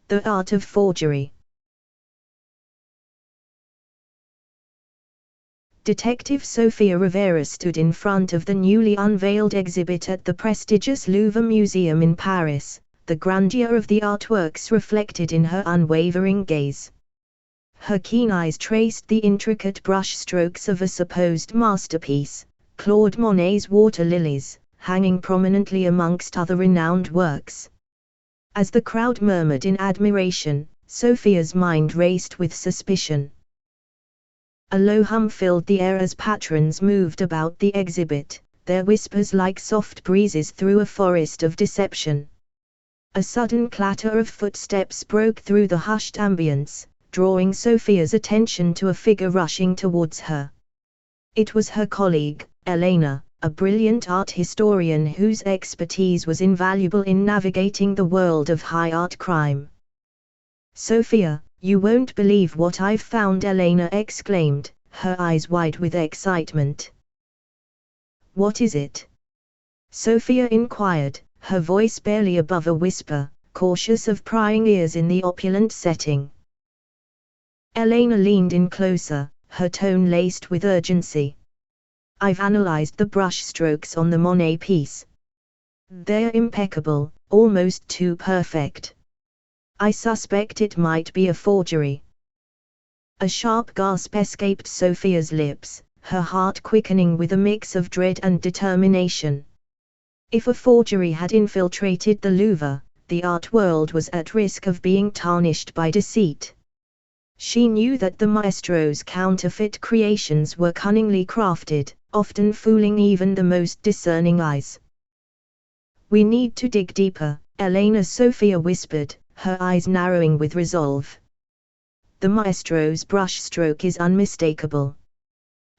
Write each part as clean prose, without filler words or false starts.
The Art of Forgery. Detective Sofia Rivera stood in front of the newly unveiled exhibit at the prestigious Louvre Museum in Paris, the grandeur of the artworks reflected in her unwavering gaze. Her keen eyes traced the intricate brush strokes of a supposed masterpiece, Claude Monet's Water Lilies, hanging prominently amongst other renowned works. As the crowd murmured in admiration, Sofia's mind raced with suspicion. A low hum filled the air as patrons moved about the exhibit, their whispers like soft breezes through a forest of deception. A sudden clatter of footsteps broke through the hushed ambience, drawing Sofia's attention to a figure rushing towards her. It was her colleague, Elena, a brilliant art historian whose expertise was invaluable in navigating the world of high art crime. "Sofia, you won't believe what I've found," Elena exclaimed, her eyes wide with excitement. "What is it?" Sofia inquired, her voice barely above a whisper, cautious of prying ears in the opulent setting. Elena leaned in closer, her tone laced with urgency. "I've analyzed the brush strokes on the Monet piece. They're impeccable, almost too perfect. I suspect it might be a forgery." A sharp gasp escaped Sofia's lips, her heart quickening with a mix of dread and determination. If a forgery had infiltrated the Louvre, the art world was at risk of being tarnished by deceit. She knew that the maestro's counterfeit creations were cunningly crafted, often fooling even the most discerning eyes. "We need to dig deeper," Elena Sofia whispered, her eyes narrowing with resolve. "The maestro's brushstroke is unmistakable.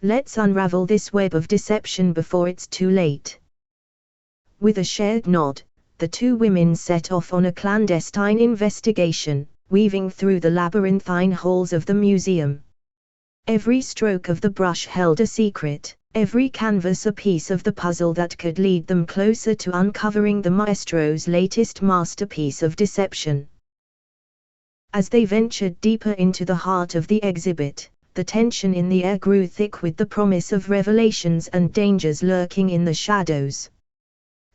Let's unravel this web of deception before it's too late." With a shared nod, the two women set off on a clandestine investigation, weaving through the labyrinthine halls of the museum. Every stroke of the brush held a secret, every canvas a piece of the puzzle that could lead them closer to uncovering the maestro's latest masterpiece of deception. As they ventured deeper into the heart of the exhibit, the tension in the air grew thick with the promise of revelations and dangers lurking in the shadows.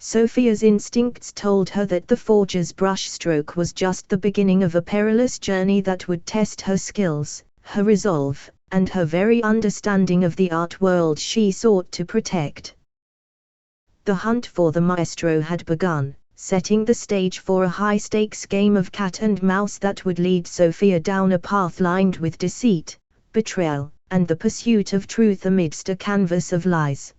Sofia's instincts told her that the forger's brushstroke was just the beginning of a perilous journey that would test her skills, her resolve, and her very understanding of the art world she sought to protect. The hunt for the maestro had begun, setting the stage for a high-stakes game of cat and mouse that would lead Sofia down a path lined with deceit, betrayal, and the pursuit of truth amidst a canvas of lies.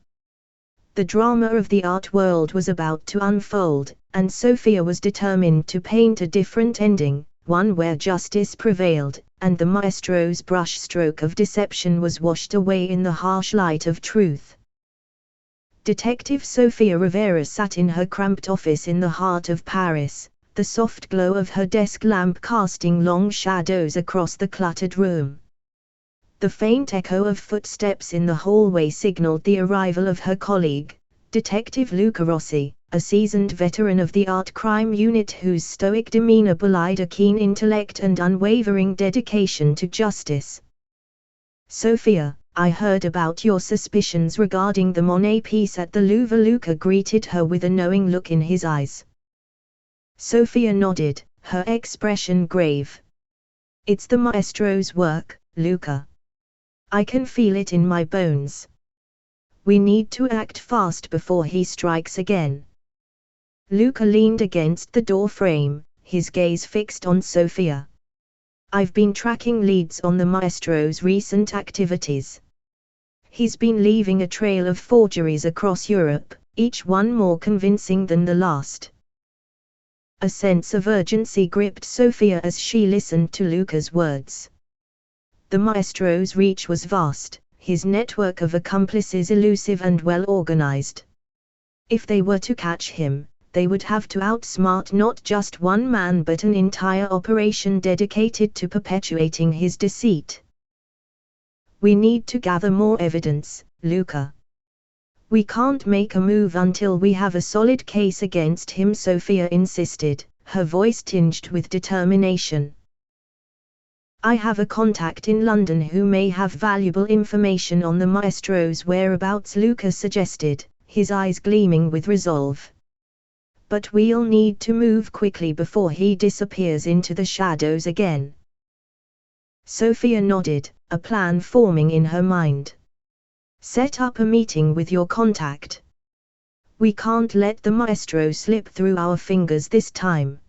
The drama of the art world was about to unfold, and Sofia was determined to paint a different ending, one where justice prevailed, and the maestro's brushstroke of deception was washed away in the harsh light of truth. Detective Sofia Rivera sat in her cramped office in the heart of Paris, the soft glow of her desk lamp casting long shadows across the cluttered room. The faint echo of footsteps in the hallway signaled the arrival of her colleague, Detective Luca Rossi, a seasoned veteran of the art crime unit whose stoic demeanor belied a keen intellect and unwavering dedication to justice. "Sofia, I heard about your suspicions regarding the Monet piece at the Louvre." Luca greeted her with a knowing look in his eyes. Sofia nodded, her expression grave. "It's the maestro's work, Luca. I can feel it in my bones. We need to act fast before he strikes again." Luca leaned against the door frame, his gaze fixed on Sofia. "I've been tracking leads on the maestro's recent activities. He's been leaving a trail of forgeries across Europe, each one more convincing than the last." A sense of urgency gripped Sofia as she listened to Luca's words. The maestro's reach was vast, his network of accomplices elusive and well organized. If they were to catch him, they would have to outsmart not just one man but an entire operation dedicated to perpetuating his deceit. "We need to gather more evidence, Luca. We can't make a move until we have a solid case against him," Sofia insisted, her voice tinged with determination. I have a contact in London who may have valuable information on the maestro's whereabouts, Luca suggested, his eyes gleaming with resolve. But we'll need to move quickly before he disappears into the shadows again. Sophia nodded, a plan forming in her mind. Set up a meeting with your contact. We can't let the maestro slip through our fingers this time.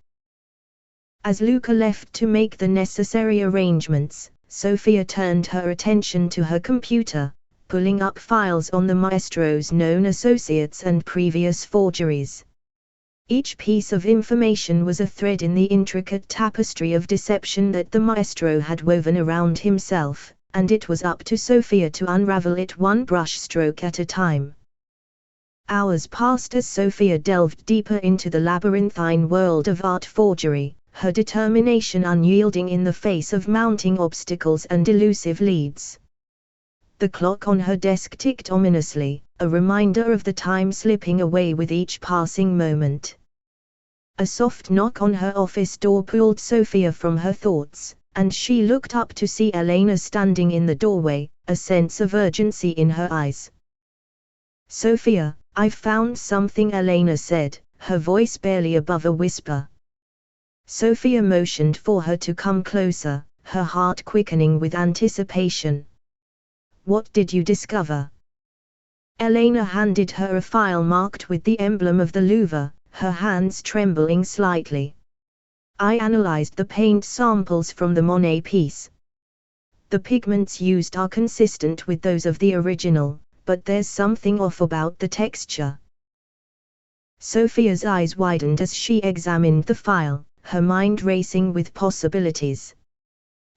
As Luca left to make the necessary arrangements, Sophia turned her attention to her computer, pulling up files on the maestro's known associates and previous forgeries. Each piece of information was a thread in the intricate tapestry of deception that the maestro had woven around himself, and it was up to Sophia to unravel it one brushstroke at a time. Hours passed as Sophia delved deeper into the labyrinthine world of art forgery, her determination unyielding in the face of mounting obstacles and elusive leads. The clock on her desk ticked ominously, a reminder of the time slipping away with each passing moment. A soft knock on her office door pulled Sophia from her thoughts, and she looked up to see Elena standing in the doorway, a sense of urgency in her eyes. "Sophia, I've found something," Elena said, her voice barely above a whisper. Sophia motioned for her to come closer, her heart quickening with anticipation. "What did you discover?" Elena handed her a file marked with the emblem of the Louvre, her hands trembling slightly. "I analyzed the paint samples from the Monet piece. The pigments used are consistent with those of the original, but there's something off about the texture." Sophia's eyes widened as she examined the file, her mind racing with possibilities.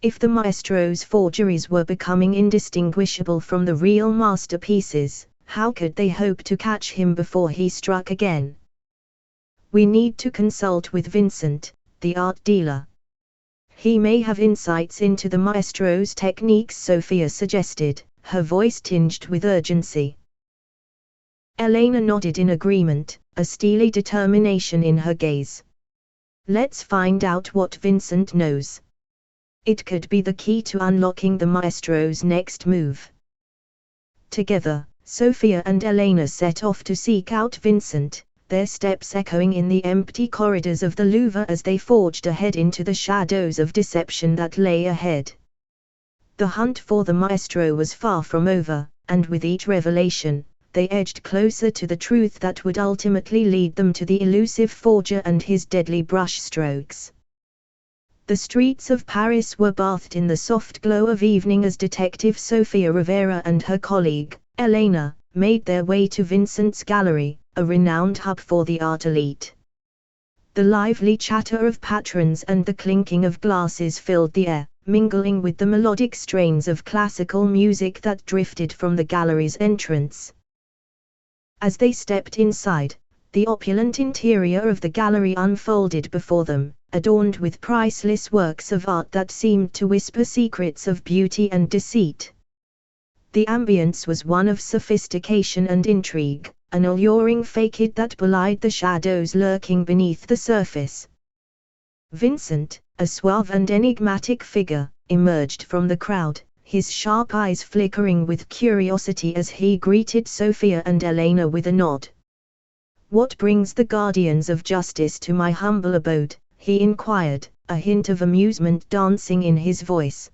If the maestro's forgeries were becoming indistinguishable from the real masterpieces, how could they hope to catch him before he struck again? "We need to consult with Vincent, the art dealer. He may have insights into the maestro's techniques," Sophia suggested, her voice tinged with urgency. Elena nodded in agreement, a steely determination in her gaze. "Let's find out what Vincent knows. It could be the key to unlocking the maestro's next move." Together, Sophia and Elena set off to seek out Vincent, their steps echoing in the empty corridors of the Louvre as they forged ahead into the shadows of deception that lay ahead. The hunt for the maestro was far from over, and with each revelation, they edged closer to the truth that would ultimately lead them to the elusive forger and his deadly brushstrokes. The streets of Paris were bathed in the soft glow of evening as Detective Sofia Rivera and her colleague, Elena, made their way to Vincent's gallery, a renowned hub for the art elite. The lively chatter of patrons and the clinking of glasses filled the air, mingling with the melodic strains of classical music that drifted from the gallery's entrance. As they stepped inside, the opulent interior of the gallery unfolded before them, adorned with priceless works of art that seemed to whisper secrets of beauty and deceit. The ambience was one of sophistication and intrigue, an alluring facade that belied the shadows lurking beneath the surface. Vincent, a suave and enigmatic figure, emerged from the crowd, his sharp eyes flickering with curiosity as he greeted Sophia and Elena with a nod. "What brings the guardians of justice to my humble abode?" he inquired, a hint of amusement dancing in his voice.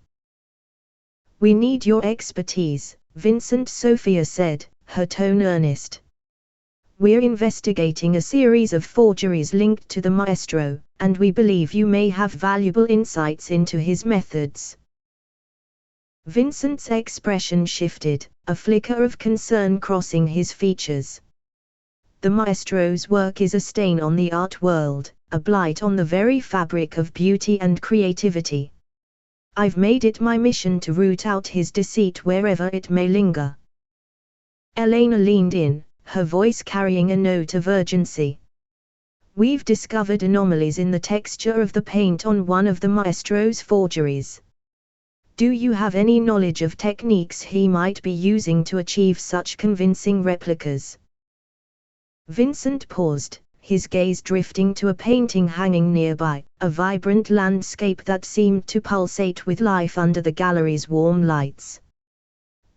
"We need your expertise," Vincent, Sophia said, her tone earnest. "We're investigating a series of forgeries linked to the maestro, and we believe you may have valuable insights into his methods." Vincent's expression shifted, a flicker of concern crossing his features. "The maestro's work is a stain on the art world, a blight on the very fabric of beauty and creativity. I've made it my mission to root out his deceit wherever it may linger." Elena leaned in, her voice carrying a note of urgency. "We've discovered anomalies in the texture of the paint on one of the maestro's forgeries. Do you have any knowledge of techniques he might be using to achieve such convincing replicas?" Vincent paused, his gaze drifting to a painting hanging nearby, a vibrant landscape that seemed to pulsate with life under the gallery's warm lights.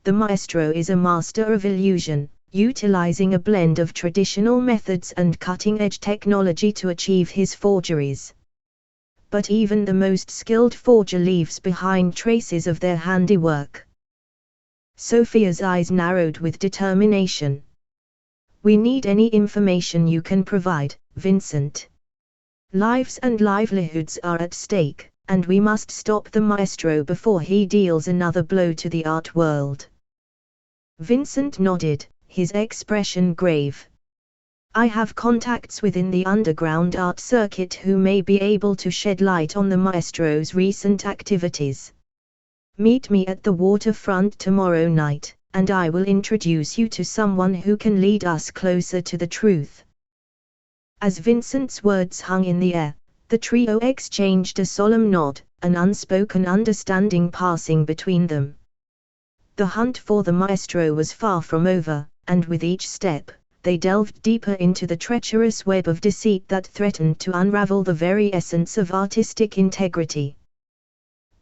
The maestro is a master of illusion, utilizing a blend of traditional methods and cutting-edge technology to achieve his forgeries. But even the most skilled forger leaves behind traces of their handiwork. Sophia's eyes narrowed with determination. "We need any information you can provide, Vincent. Lives and livelihoods are at stake, and we must stop the maestro before he deals another blow to the art world." Vincent nodded, his expression grave. "I have contacts within the underground art circuit who may be able to shed light on the maestro's recent activities. Meet me at the waterfront tomorrow night, and I will introduce you to someone who can lead us closer to the truth." As Vincent's words hung in the air, the trio exchanged a solemn nod, an unspoken understanding passing between them. The hunt for the maestro was far from over, and with each step, they delved deeper into the treacherous web of deceit that threatened to unravel the very essence of artistic integrity.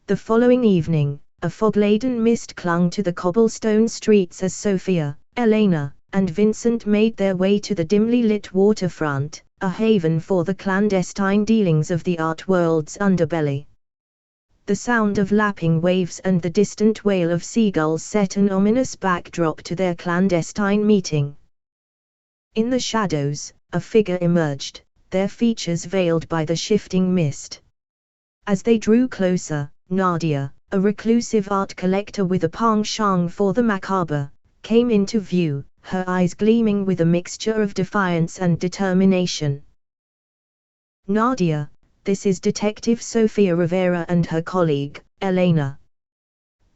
The following evening, a fog-laden mist clung to the cobblestone streets as Sophia, Elena, and Vincent made their way to the dimly lit waterfront, a haven for the clandestine dealings of the art world's underbelly. The sound of lapping waves and the distant wail of seagulls set an ominous backdrop to their clandestine meeting. In the shadows, a figure emerged, their features veiled by the shifting mist. As they drew closer, Nadia, a reclusive art collector with a penchant for the macabre, came into view, her eyes gleaming with a mixture of defiance and determination. "Nadia, this is Detective Sofia Rivera and her colleague, Elena.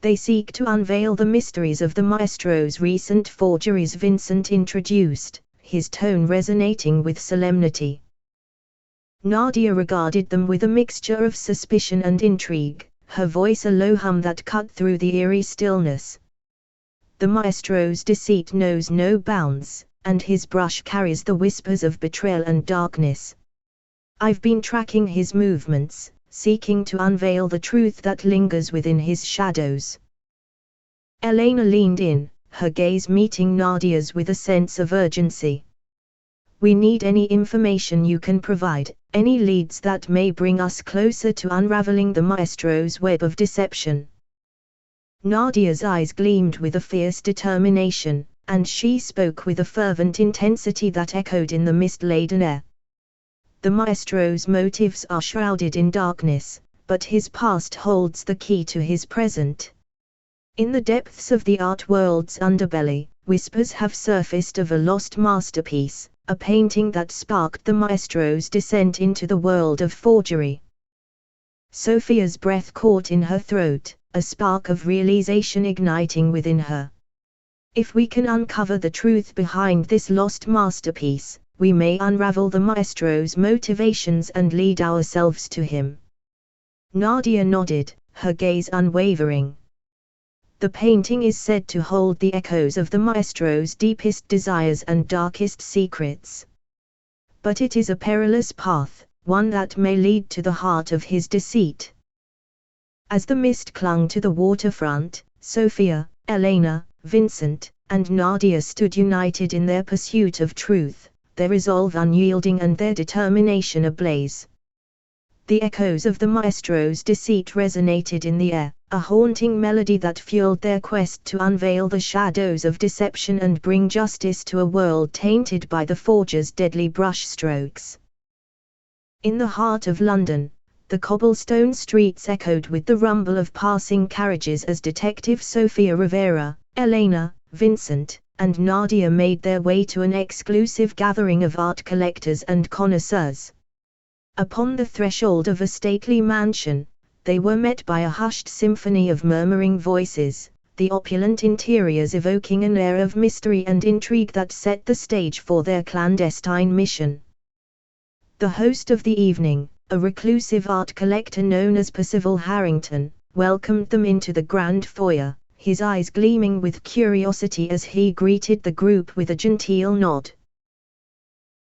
They seek to unveil the mysteries of the maestro's recent forgeries," Vincent introduced, his tone resonating with solemnity. Nadia regarded them with a mixture of suspicion and intrigue, her voice a low hum that cut through the eerie stillness. "The maestro's deceit knows no bounds, and his brush carries the whispers of betrayal and darkness. I've been tracking his movements, seeking to unveil the truth that lingers within his shadows." Elena leaned in, her gaze meeting Nadia's with a sense of urgency. "We need any information you can provide, any leads that may bring us closer to unraveling the maestro's web of deception." Nadia's eyes gleamed with a fierce determination, and she spoke with a fervent intensity that echoed in the mist-laden air. "The maestro's motives are shrouded in darkness, but his past holds the key to his present. In the depths of the art world's underbelly, whispers have surfaced of a lost masterpiece, a painting that sparked the maestro's descent into the world of forgery." Sophia's breath caught in her throat, a spark of realization igniting within her. "If we can uncover the truth behind this lost masterpiece, we may unravel the maestro's motivations and lead ourselves to him." Nadia nodded, her gaze unwavering. "The painting is said to hold the echoes of the maestro's deepest desires and darkest secrets. But it is a perilous path, one that may lead to the heart of his deceit." As the mist clung to the waterfront, Sophia, Elena, Vincent, and Nadia stood united in their pursuit of truth, their resolve unyielding and their determination ablaze. The echoes of the maestro's deceit resonated in the air, a haunting melody that fueled their quest to unveil the shadows of deception and bring justice to a world tainted by the forger's deadly brushstrokes. In the heart of London, the cobblestone streets echoed with the rumble of passing carriages as Detective Sofia Rivera, Elena, Vincent, and Nadia made their way to an exclusive gathering of art collectors and connoisseurs. Upon the threshold of a stately mansion, they were met by a hushed symphony of murmuring voices, the opulent interiors evoking an air of mystery and intrigue that set the stage for their clandestine mission. The host of the evening, a reclusive art collector known as Percival Harrington, welcomed them into the grand foyer, his eyes gleaming with curiosity as he greeted the group with a genteel nod.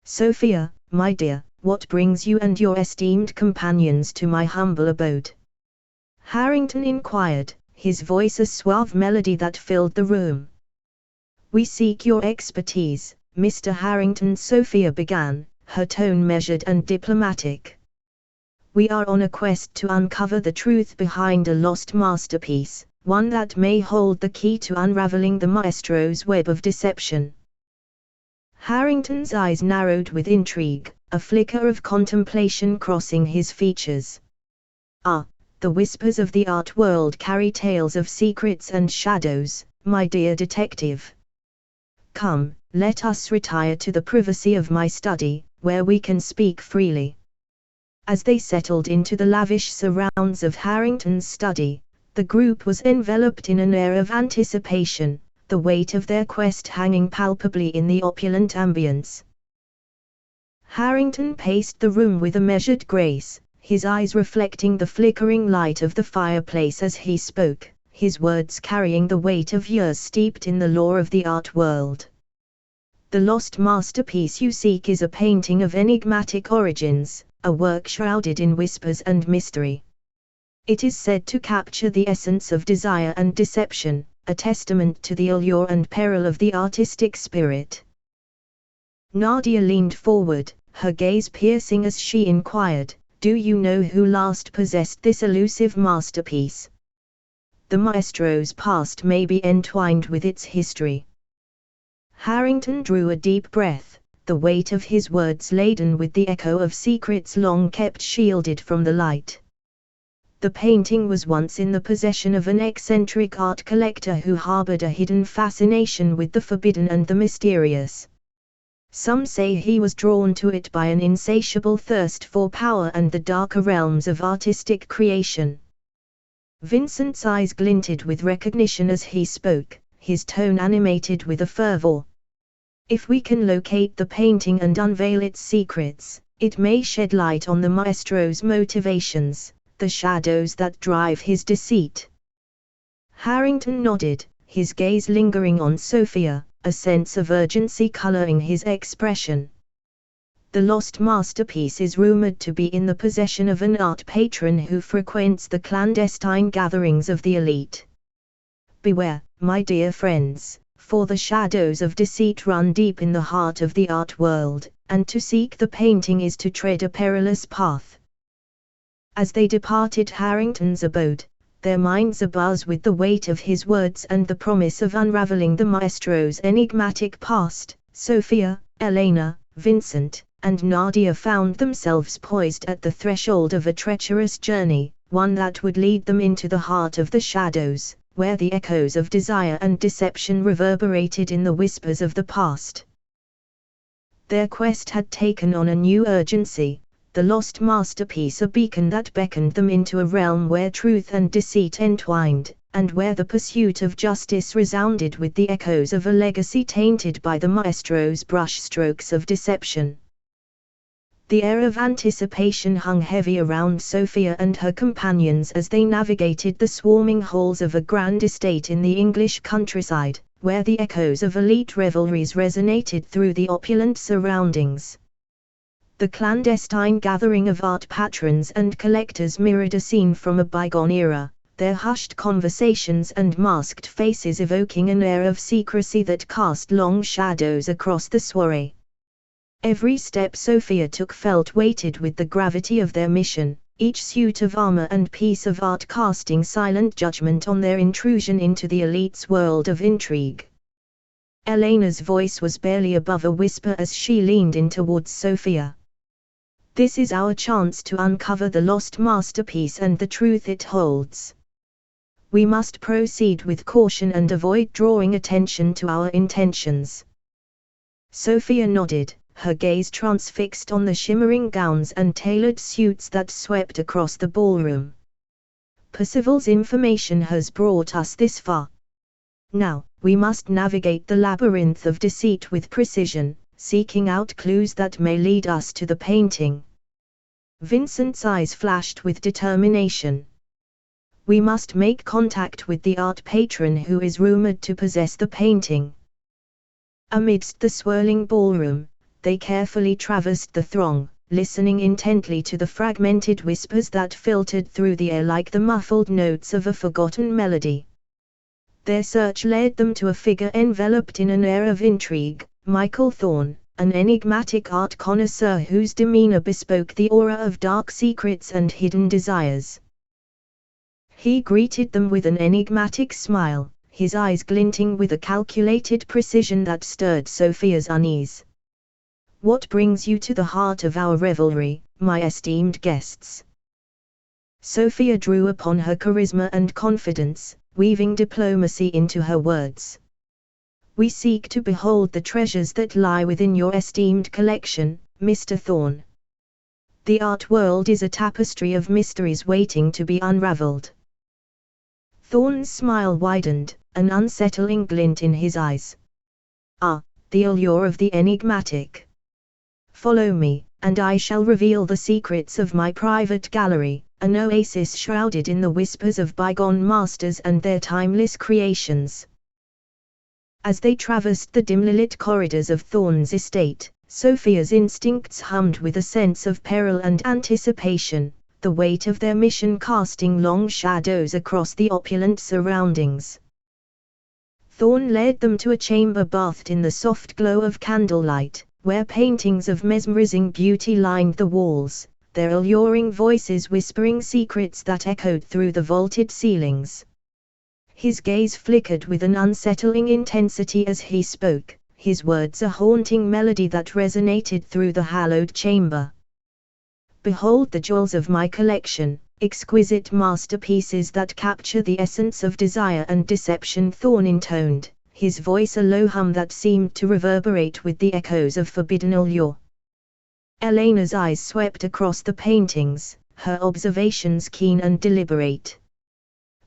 "Sophia, my dear, what brings you and your esteemed companions to my humble abode?" Harrington inquired, his voice a suave melody that filled the room. "We seek your expertise, Mr. Harrington," Sophia began, her tone measured and diplomatic. "We are on a quest to uncover the truth behind a lost masterpiece, one that may hold the key to unraveling the maestro's web of deception." Harrington's eyes narrowed with intrigue, a flicker of contemplation crossing his features. "Ah, the whispers of the art world carry tales of secrets and shadows, my dear detective. Come, let us retire to the privacy of my study, where we can speak freely." As they settled into the lavish surrounds of Harrington's study, the group was enveloped in an air of anticipation, the weight of their quest hanging palpably in the opulent ambience. Harrington paced the room with a measured grace, his eyes reflecting the flickering light of the fireplace as he spoke, his words carrying the weight of years steeped in the lore of the art world. "The lost masterpiece you seek is a painting of enigmatic origins, a work shrouded in whispers and mystery. It is said to capture the essence of desire and deception, a testament to the allure and peril of the artistic spirit." Nadia leaned forward, her gaze piercing as she inquired, "Do you know who last possessed this elusive masterpiece? The maestro's past may be entwined with its history." Harrington drew a deep breath, the weight of his words laden with the echo of secrets long kept shielded from the light. "The painting was once in the possession of an eccentric art collector who harbored a hidden fascination with the forbidden and the mysterious. Some say he was drawn to it by an insatiable thirst for power and the darker realms of artistic creation." Vincent's eyes glinted with recognition as he spoke, his tone animated with a fervor. "If we can locate the painting and unveil its secrets, it may shed light on the maestro's motivations, the shadows that drive his deceit." Harrington nodded, his gaze lingering on Sophia, a sense of urgency coloring his expression. "The lost masterpiece is rumored to be in the possession of an art patron who frequents the clandestine gatherings of the elite. Beware, my dear friends, for the shadows of deceit run deep in the heart of the art world, and to seek the painting is to tread a perilous path." As they departed Harrington's abode, their minds abuzz with the weight of his words and the promise of unraveling the maestro's enigmatic past, Sophia, Elena, Vincent, and Nadia found themselves poised at the threshold of a treacherous journey, one that would lead them into the heart of the shadows, where the echoes of desire and deception reverberated in the whispers of the past. Their quest had taken on a new urgency, the lost masterpiece a beacon that beckoned them into a realm where truth and deceit entwined, and where the pursuit of justice resounded with the echoes of a legacy tainted by the maestro's brushstrokes of deception. The air of anticipation hung heavy around Sophia and her companions as they navigated the swarming halls of a grand estate in the English countryside, where the echoes of elite revelries resonated through the opulent surroundings. The clandestine gathering of art patrons and collectors mirrored a scene from a bygone era, their hushed conversations and masked faces evoking an air of secrecy that cast long shadows across the soirée. Every step Sophia took felt weighted with the gravity of their mission, each suit of armor and piece of art casting silent judgment on their intrusion into the elite's world of intrigue. Elena's voice was barely above a whisper as she leaned in towards Sophia. "This is our chance to uncover the lost masterpiece and the truth it holds. We must proceed with caution and avoid drawing attention to our intentions." Sophia nodded, her gaze transfixed on the shimmering gowns and tailored suits that swept across the ballroom. "Percival's information has brought us this far. Now, we must navigate the labyrinth of deceit with precision, seeking out clues that may lead us to the painting." Vincent's eyes flashed with determination. "We must make contact with the art patron who is rumored to possess the painting." Amidst the swirling ballroom, they carefully traversed the throng, listening intently to the fragmented whispers that filtered through the air like the muffled notes of a forgotten melody. Their search led them to a figure enveloped in an air of intrigue, Michael Thorne, an enigmatic art connoisseur whose demeanor bespoke the aura of dark secrets and hidden desires. He greeted them with an enigmatic smile, his eyes glinting with a calculated precision that stirred Sophia's unease. "What brings you to the heart of our revelry, my esteemed guests?" Sophia drew upon her charisma and confidence, weaving diplomacy into her words. "We seek to behold the treasures that lie within your esteemed collection, Mr. Thorne. The art world is a tapestry of mysteries waiting to be unraveled." Thorne's smile widened, an unsettling glint in his eyes. "Ah, the allure of the enigmatic. Follow me, and I shall reveal the secrets of my private gallery, an oasis shrouded in the whispers of bygone masters and their timeless creations." As they traversed the dimly lit corridors of Thorne's estate, Sophia's instincts hummed with a sense of peril and anticipation, the weight of their mission casting long shadows across the opulent surroundings. Thorne led them to a chamber bathed in the soft glow of candlelight, where paintings of mesmerizing beauty lined the walls, their alluring voices whispering secrets that echoed through the vaulted ceilings. His gaze flickered with an unsettling intensity as he spoke, his words a haunting melody that resonated through the hallowed chamber. "Behold the jewels of my collection, exquisite masterpieces that capture the essence of desire and deception," Thorne intoned, his voice a low hum that seemed to reverberate with the echoes of forbidden allure. Elena's eyes swept across the paintings, her observations keen and deliberate.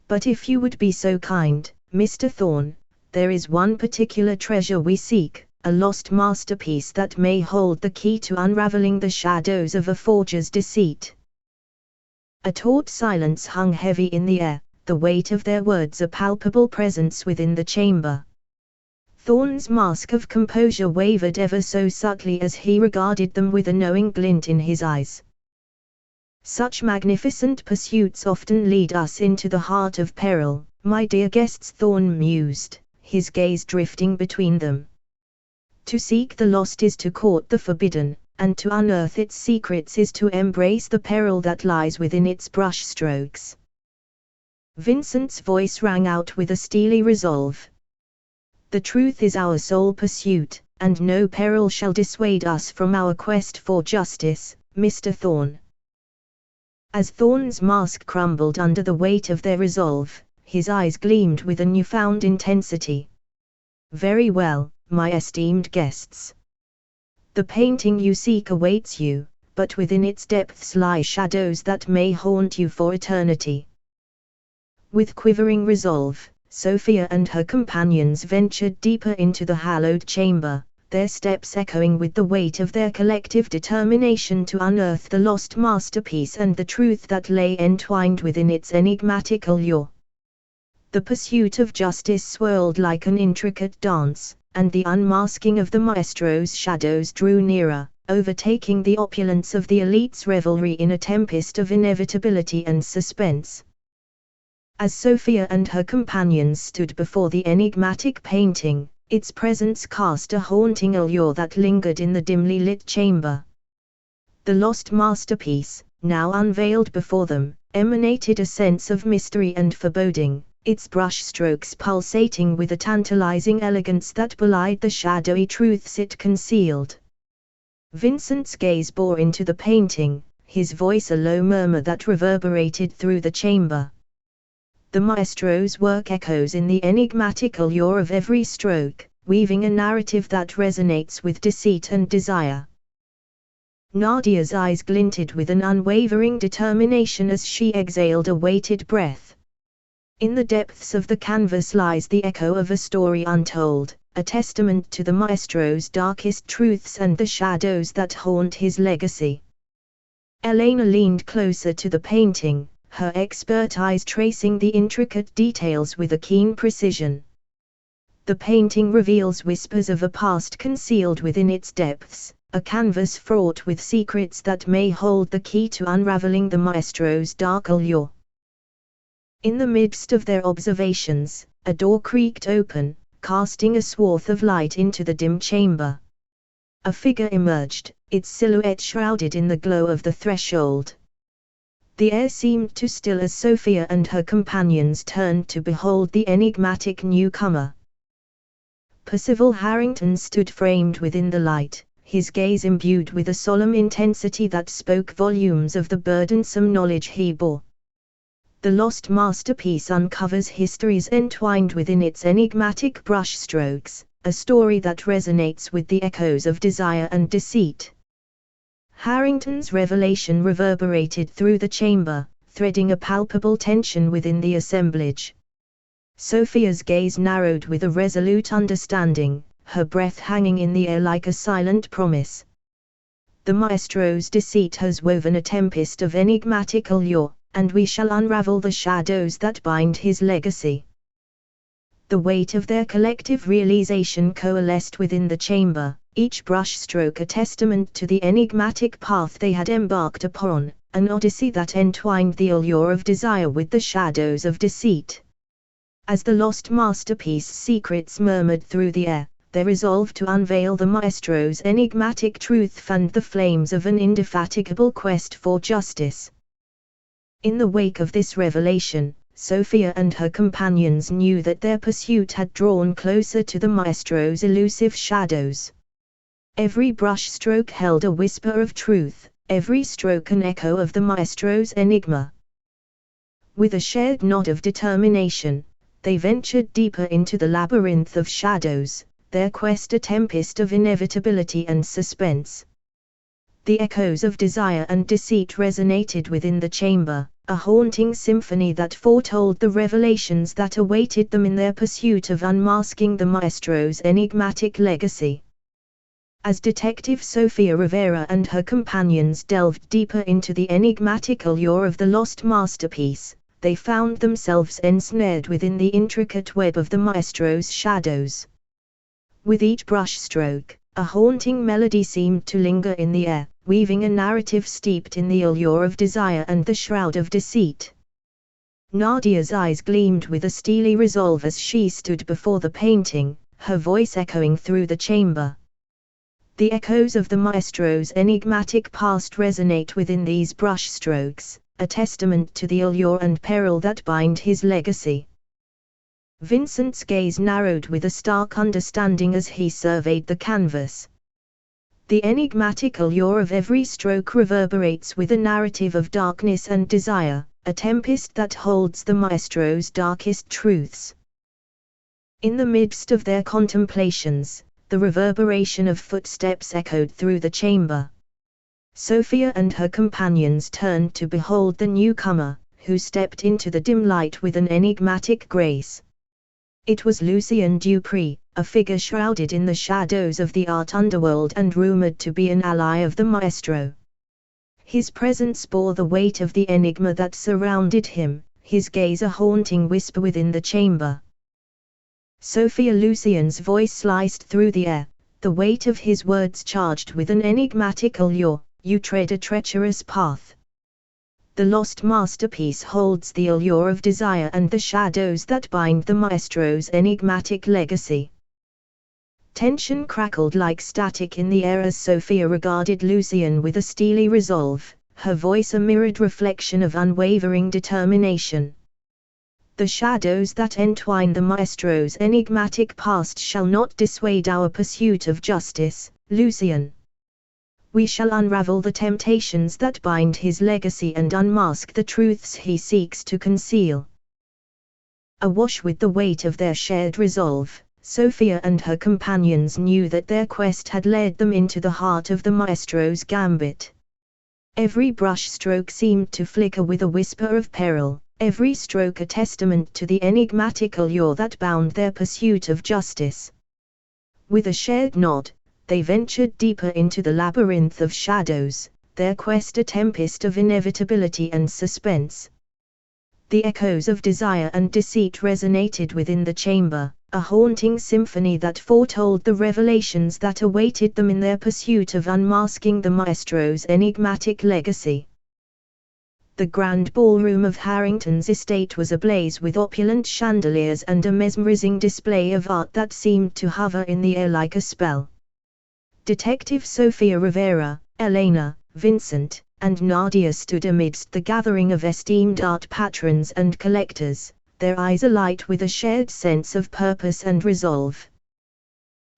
"But if you would be so kind, Mr. Thorne, there is one particular treasure we seek, a lost masterpiece that may hold the key to unraveling the shadows of a forger's deceit." A taut silence hung heavy in the air, the weight of their words a palpable presence within the chamber. Thorne's mask of composure wavered ever so subtly as he regarded them with a knowing glint in his eyes. "Such magnificent pursuits often lead us into the heart of peril, my dear guests," Thorne mused, his gaze drifting between them. "To seek the lost is to court the forbidden, and to unearth its secrets is to embrace the peril that lies within its brushstrokes." Vincent's voice rang out with a steely resolve. "The truth is our sole pursuit, and no peril shall dissuade us from our quest for justice, Mr. Thorne." As Thorne's mask crumbled under the weight of their resolve, his eyes gleamed with a newfound intensity. "Very well, my esteemed guests. The painting you seek awaits you, but within its depths lie shadows that may haunt you for eternity." With quivering resolve, Sophia and her companions ventured deeper into the hallowed chamber, their steps echoing with the weight of their collective determination to unearth the lost masterpiece and the truth that lay entwined within its enigmatic allure. The pursuit of justice swirled like an intricate dance, and the unmasking of the maestro's shadows drew nearer, overtaking the opulence of the elite's revelry in a tempest of inevitability and suspense. As Sophia and her companions stood before the enigmatic painting, its presence cast a haunting allure that lingered in the dimly lit chamber. The lost masterpiece, now unveiled before them, emanated a sense of mystery and foreboding, its brushstrokes pulsating with a tantalizing elegance that belied the shadowy truths it concealed. Vincent's gaze bore into the painting, his voice a low murmur that reverberated through the chamber. The maestro's work echoes in the enigmatic allure of every stroke, weaving a narrative that resonates with deceit and desire. Nadia's eyes glinted with an unwavering determination as she exhaled a weighted breath. In the depths of the canvas lies the echo of a story untold, a testament to the maestro's darkest truths and the shadows that haunt his legacy. Elena leaned closer to the painting, her expert eyes tracing the intricate details with a keen precision. The painting reveals whispers of a past concealed within its depths, a canvas fraught with secrets that may hold the key to unraveling the maestro's dark allure. In the midst of their observations, a door creaked open, casting a swath of light into the dim chamber. A figure emerged, its silhouette shrouded in the glow of the threshold. The air seemed to still as Sophia and her companions turned to behold the enigmatic newcomer. Percival Harrington stood framed within the light, his gaze imbued with a solemn intensity that spoke volumes of the burdensome knowledge he bore. The lost masterpiece uncovers histories entwined within its enigmatic brushstrokes, a story that resonates with the echoes of desire and deceit. Harrington's revelation reverberated through the chamber, threading a palpable tension within the assemblage. Sophia's gaze narrowed with a resolute understanding, her breath hanging in the air like a silent promise. The maestro's deceit has woven a tempest of enigmatic allure, and we shall unravel the shadows that bind his legacy. The weight of their collective realization coalesced within the chamber, each brushstroke a testament to the enigmatic path they had embarked upon, an odyssey that entwined the allure of desire with the shadows of deceit. As the lost masterpiece's secrets murmured through the air, their resolve to unveil the maestro's enigmatic truth fanned the flames of an indefatigable quest for justice. In the wake of this revelation, Sophia and her companions knew that their pursuit had drawn closer to the maestro's elusive shadows. Every brushstroke held a whisper of truth, every stroke an echo of the maestro's enigma. With a shared nod of determination, they ventured deeper into the labyrinth of shadows, their quest a tempest of inevitability and suspense. The echoes of desire and deceit resonated within the chamber, a haunting symphony that foretold the revelations that awaited them in their pursuit of unmasking the maestro's enigmatic legacy. As Detective Sofia Rivera and her companions delved deeper into the enigmatic allure of the lost masterpiece, they found themselves ensnared within the intricate web of the maestro's shadows. With each brushstroke, a haunting melody seemed to linger in the air, weaving a narrative steeped in the allure of desire and the shroud of deceit. Nadia's eyes gleamed with a steely resolve as she stood before the painting, her voice echoing through the chamber. The echoes of the maestro's enigmatic past resonate within these brushstrokes, a testament to the allure and peril that bind his legacy. Vincent's gaze narrowed with a stark understanding as he surveyed the canvas. The enigmatic allure of every stroke reverberates with a narrative of darkness and desire, a tempest that holds the maestro's darkest truths. In the midst of their contemplations, the reverberation of footsteps echoed through the chamber. Sophia and her companions turned to behold the newcomer, who stepped into the dim light with an enigmatic grace. It was Lucien Dupree, a figure shrouded in the shadows of the art underworld and rumored to be an ally of the maestro. His presence bore the weight of the enigma that surrounded him, his gaze a haunting whisper within the chamber. Sophia Lucien's voice sliced through the air, the weight of his words charged with an enigmatic allure. You tread a treacherous path. The lost masterpiece holds the allure of desire and the shadows that bind the maestro's enigmatic legacy. Tension crackled like static in the air as Sophia regarded Lucien with a steely resolve, her voice a mirrored reflection of unwavering determination. The shadows that entwine the maestro's enigmatic past shall not dissuade our pursuit of justice, Lucien. We shall unravel the temptations that bind his legacy and unmask the truths he seeks to conceal. Awash with the weight of their shared resolve, Sophia and her companions knew that their quest had led them into the heart of the maestro's gambit. Every brushstroke seemed to flicker with a whisper of peril, every stroke a testament to the enigmatic allure that bound their pursuit of justice. With a shared nod, they ventured deeper into the labyrinth of shadows, their quest a tempest of inevitability and suspense. The echoes of desire and deceit resonated within the chamber, a haunting symphony that foretold the revelations that awaited them in their pursuit of unmasking the maestro's enigmatic legacy. The grand ballroom of Harrington's estate was ablaze with opulent chandeliers and a mesmerizing display of art that seemed to hover in the air like a spell. Detective Sofia Rivera, Elena, Vincent, and Nadia stood amidst the gathering of esteemed art patrons and collectors, their eyes alight with a shared sense of purpose and resolve.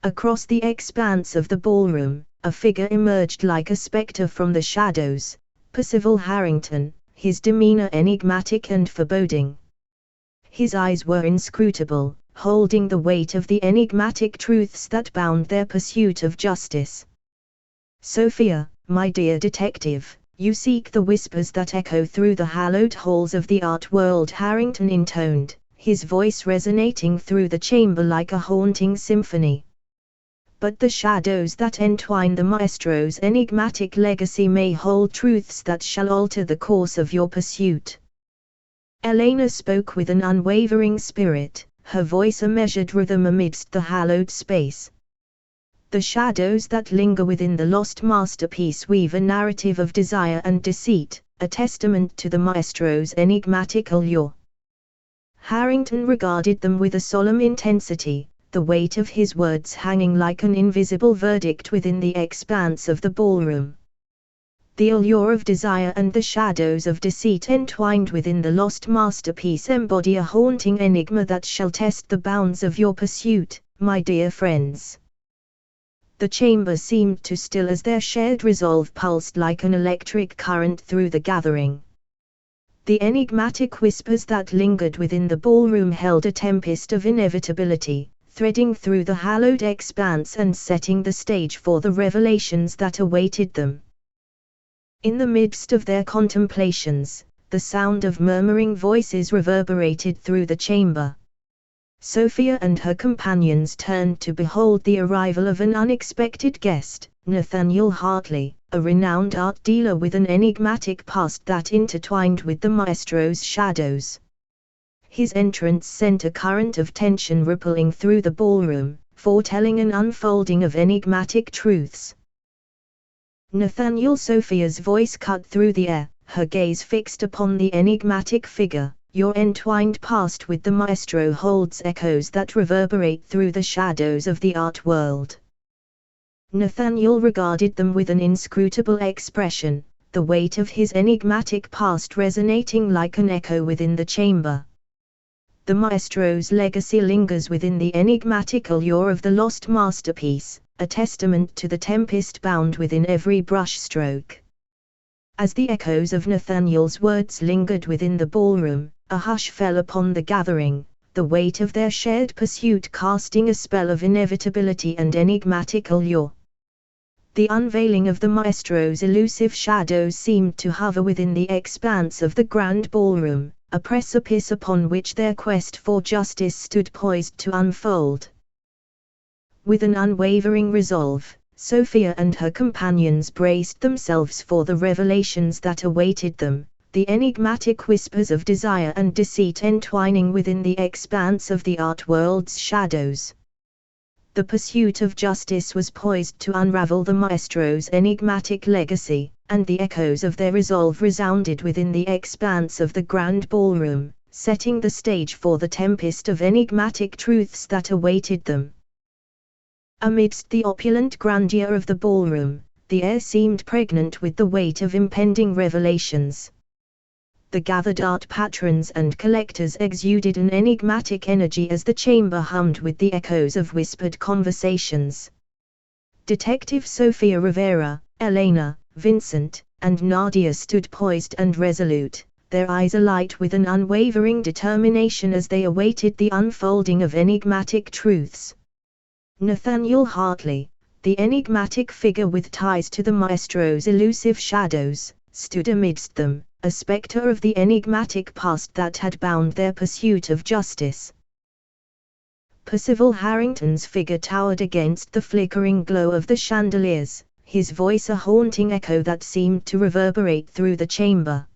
Across the expanse of the ballroom, a figure emerged like a spectre from the shadows, Percival Harrington, his demeanor enigmatic and foreboding. His eyes were inscrutable, holding the weight of the enigmatic truths that bound their pursuit of justice. "Sophia, my dear detective, you seek the whispers that echo through the hallowed halls of the art world," Harrington intoned, his voice resonating through the chamber like a haunting symphony. "But the shadows that entwine the maestro's enigmatic legacy may hold truths that shall alter the course of your pursuit." Elena spoke with an unwavering spirit, her voice a measured rhythm amidst the hallowed space. "The shadows that linger within the lost masterpiece weave a narrative of desire and deceit, a testament to the maestro's enigmatic allure." Harrington regarded them with a solemn intensity, the weight of his words hanging like an invisible verdict within the expanse of the ballroom. The allure of desire and the shadows of deceit entwined within the lost masterpiece embody a haunting enigma that shall test the bounds of your pursuit, my dear friends. The chamber seemed to still as their shared resolve pulsed like an electric current through the gathering. The enigmatic whispers that lingered within the ballroom held a tempest of inevitability, threading through the hallowed expanse and setting the stage for the revelations that awaited them. In the midst of their contemplations, the sound of murmuring voices reverberated through the chamber. Sophia and her companions turned to behold the arrival of an unexpected guest, Nathaniel Hartley, a renowned art dealer with an enigmatic past that intertwined with the maestro's shadows. His entrance sent a current of tension rippling through the ballroom, foretelling an unfolding of enigmatic truths. "Nathaniel," Sophia's voice cut through the air, her gaze fixed upon the enigmatic figure, "your entwined past with the maestro holds echoes that reverberate through the shadows of the art world." Nathaniel regarded them with an inscrutable expression, the weight of his enigmatic past resonating like an echo within the chamber. The maestro's legacy lingers within the enigmatic allure of the lost masterpiece, a testament to the tempest bound within every brushstroke. As the echoes of Nathaniel's words lingered within the ballroom, a hush fell upon the gathering, the weight of their shared pursuit casting a spell of inevitability and enigmatic allure. The unveiling of the maestro's elusive shadows seemed to hover within the expanse of the grand ballroom, a precipice upon which their quest for justice stood poised to unfold. With an unwavering resolve, Sophia and her companions braced themselves for the revelations that awaited them, the enigmatic whispers of desire and deceit entwining within the expanse of the art world's shadows. The pursuit of justice was poised to unravel the maestro's enigmatic legacy, and the echoes of their resolve resounded within the expanse of the grand ballroom, setting the stage for the tempest of enigmatic truths that awaited them. Amidst the opulent grandeur of the ballroom, the air seemed pregnant with the weight of impending revelations. The gathered art patrons and collectors exuded an enigmatic energy as the chamber hummed with the echoes of whispered conversations. Detective Sofia Rivera, Elena, Vincent, and Nadia stood poised and resolute, their eyes alight with an unwavering determination as they awaited the unfolding of enigmatic truths. Nathaniel Hartley, the enigmatic figure with ties to the maestro's elusive shadows, stood amidst them, a spectre of the enigmatic past that had bound their pursuit of justice. Percival Harrington's figure towered against the flickering glow of the chandeliers, his voice a haunting echo that seemed to reverberate through the chamber.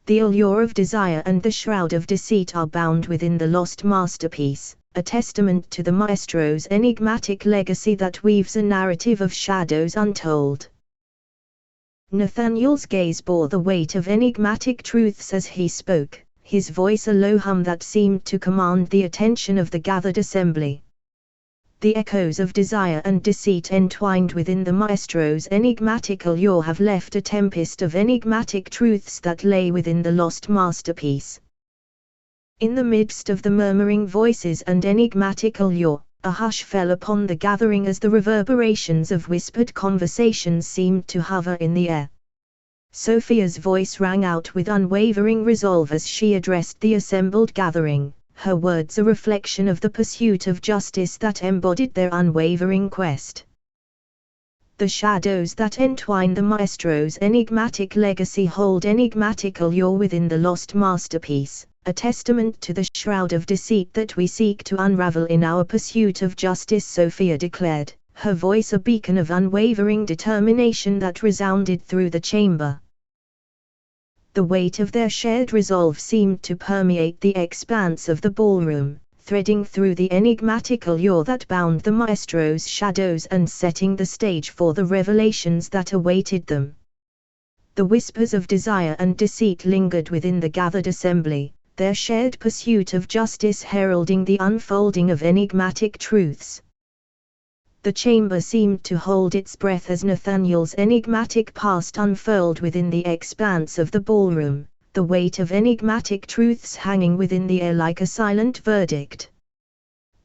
The allure of desire and the shroud of deceit are bound within the lost masterpiece, a testament to the maestro's enigmatic legacy that weaves a narrative of shadows untold. Nathaniel's gaze bore the weight of enigmatic truths as he spoke, his voice a low hum that seemed to command the attention of the gathered assembly. The echoes of desire and deceit entwined within the maestro's enigmatic allure have left a tempest of enigmatic truths that lay within the lost masterpiece. In the midst of the murmuring voices and enigmatic allure, a hush fell upon the gathering as the reverberations of whispered conversations seemed to hover in the air. Sophia's voice rang out with unwavering resolve as she addressed the assembled gathering, her words a reflection of the pursuit of justice that embodied their unwavering quest. The shadows that entwine the maestro's enigmatic legacy hold enigmatic allure within the lost masterpiece, a testament to the shroud of deceit that we seek to unravel in our pursuit of justice, Sophia declared, her voice a beacon of unwavering determination that resounded through the chamber. The weight of their shared resolve seemed to permeate the expanse of the ballroom, threading through the enigmatic allure that bound the maestro's shadows and setting the stage for the revelations that awaited them. The whispers of desire and deceit lingered within the gathered assembly, their shared pursuit of justice heralding the unfolding of enigmatic truths. The chamber seemed to hold its breath as Nathaniel's enigmatic past unfurled within the expanse of the ballroom, the weight of enigmatic truths hanging within the air like a silent verdict.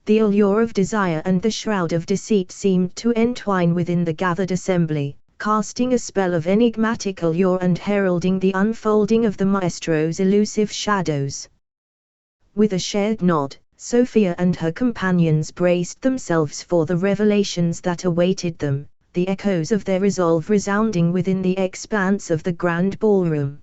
The allure of desire and the shroud of deceit seemed to entwine within the gathered assembly, casting a spell of enigmatic allure and heralding the unfolding of the maestro's elusive shadows. With a shared nod, Sophia and her companions braced themselves for the revelations that awaited them, the echoes of their resolve resounding within the expanse of the grand ballroom.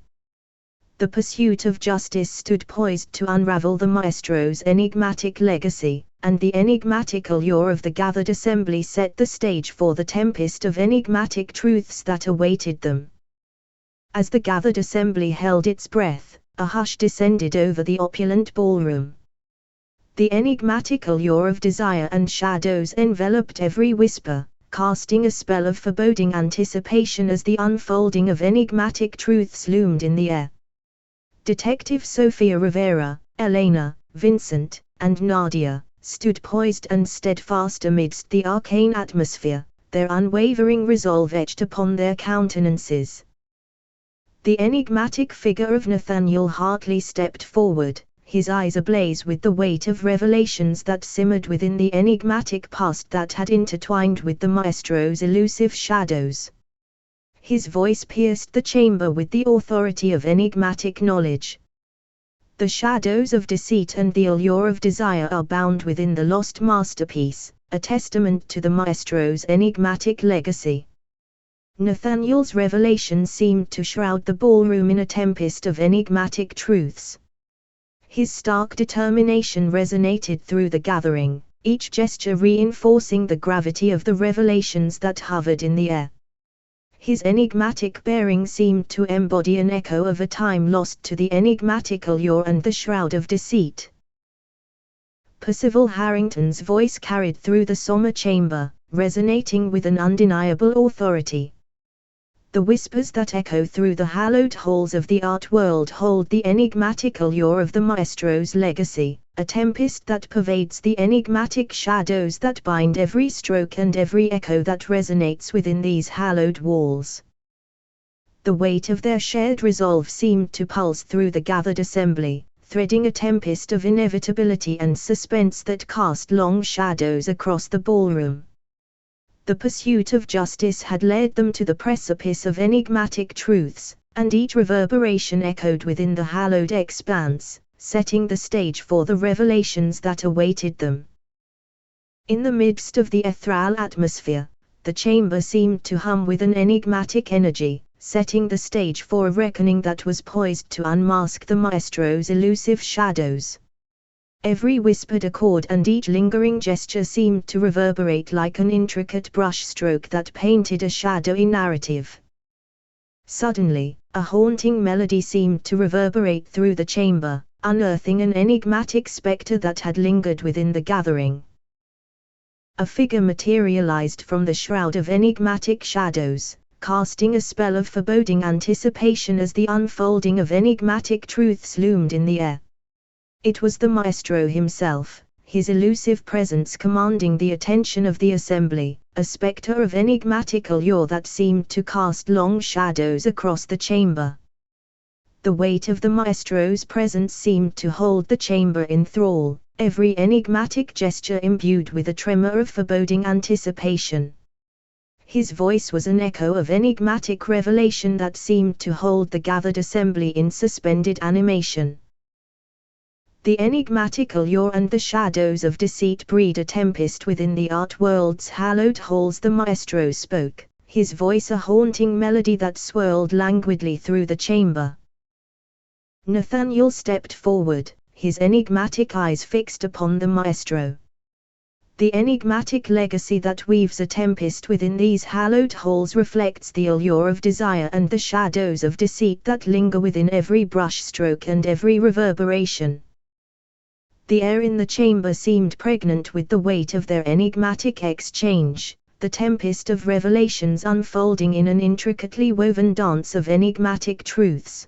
The pursuit of justice stood poised to unravel the maestro's enigmatic legacy, and the enigmatic allure of the gathered assembly set the stage for the tempest of enigmatic truths that awaited them. As the gathered assembly held its breath, a hush descended over the opulent ballroom. The enigmatic allure of desire and shadows enveloped every whisper, casting a spell of foreboding anticipation as the unfolding of enigmatic truths loomed in the air. Detective Sofia Rivera, Elena, Vincent, and Nadia stood poised and steadfast amidst the arcane atmosphere, their unwavering resolve etched upon their countenances. The enigmatic figure of Nathaniel Hartley stepped forward, his eyes ablaze with the weight of revelations that simmered within the enigmatic past that had intertwined with the maestro's elusive shadows. His voice pierced the chamber with the authority of enigmatic knowledge. The shadows of deceit and the allure of desire are bound within the lost masterpiece, a testament to the maestro's enigmatic legacy. Nathaniel's revelation seemed to shroud the ballroom in a tempest of enigmatic truths. His stark determination resonated through the gathering, each gesture reinforcing the gravity of the revelations that hovered in the air. His enigmatic bearing seemed to embody an echo of a time lost to the enigmatic allure and the shroud of deceit. Percival Harrington's voice carried through the sombre chamber, resonating with an undeniable authority. The whispers that echo through the hallowed halls of the art world hold the enigmatic allure of the maestro's legacy, a tempest that pervades the enigmatic shadows that bind every stroke and every echo that resonates within these hallowed walls. The weight of their shared resolve seemed to pulse through the gathered assembly, threading a tempest of inevitability and suspense that cast long shadows across the ballroom. The pursuit of justice had led them to the precipice of enigmatic truths, and each reverberation echoed within the hallowed expanse, setting the stage for the revelations that awaited them. In the midst of the ethereal atmosphere, the chamber seemed to hum with an enigmatic energy, setting the stage for a reckoning that was poised to unmask the maestro's elusive shadows. Every whispered accord and each lingering gesture seemed to reverberate like an intricate brushstroke that painted a shadowy narrative. Suddenly, a haunting melody seemed to reverberate through the chamber, unearthing an enigmatic spectre that had lingered within the gathering. A figure materialized from the shroud of enigmatic shadows, casting a spell of foreboding anticipation as the unfolding of enigmatic truths loomed in the air. It was the maestro himself, his elusive presence commanding the attention of the assembly, a spectre of enigmatic allure that seemed to cast long shadows across the chamber. The weight of the maestro's presence seemed to hold the chamber in thrall, every enigmatic gesture imbued with a tremor of foreboding anticipation. His voice was an echo of enigmatic revelation that seemed to hold the gathered assembly in suspended animation. The enigmatic allure and the shadows of deceit breed a tempest within the art world's hallowed halls. The maestro spoke, his voice a haunting melody that swirled languidly through the chamber. Nathaniel stepped forward, his enigmatic eyes fixed upon the maestro. The enigmatic legacy that weaves a tempest within these hallowed halls reflects the allure of desire and the shadows of deceit that linger within every brushstroke and every reverberation. The air in the chamber seemed pregnant with the weight of their enigmatic exchange, the tempest of revelations unfolding in an intricately woven dance of enigmatic truths.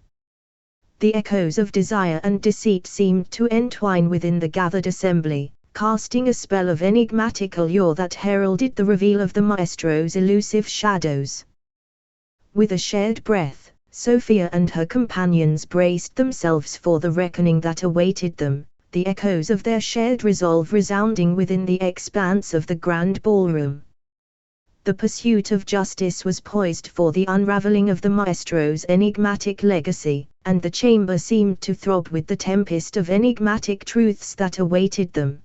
The echoes of desire and deceit seemed to entwine within the gathered assembly, casting a spell of enigmatic allure that heralded the reveal of the maestro's elusive shadows. With a shared breath, Sophia and her companions braced themselves for the reckoning that awaited them, the echoes of their shared resolve resounding within the expanse of the grand ballroom. The pursuit of justice was poised for the unraveling of the maestro's enigmatic legacy, and the chamber seemed to throb with the tempest of enigmatic truths that awaited them.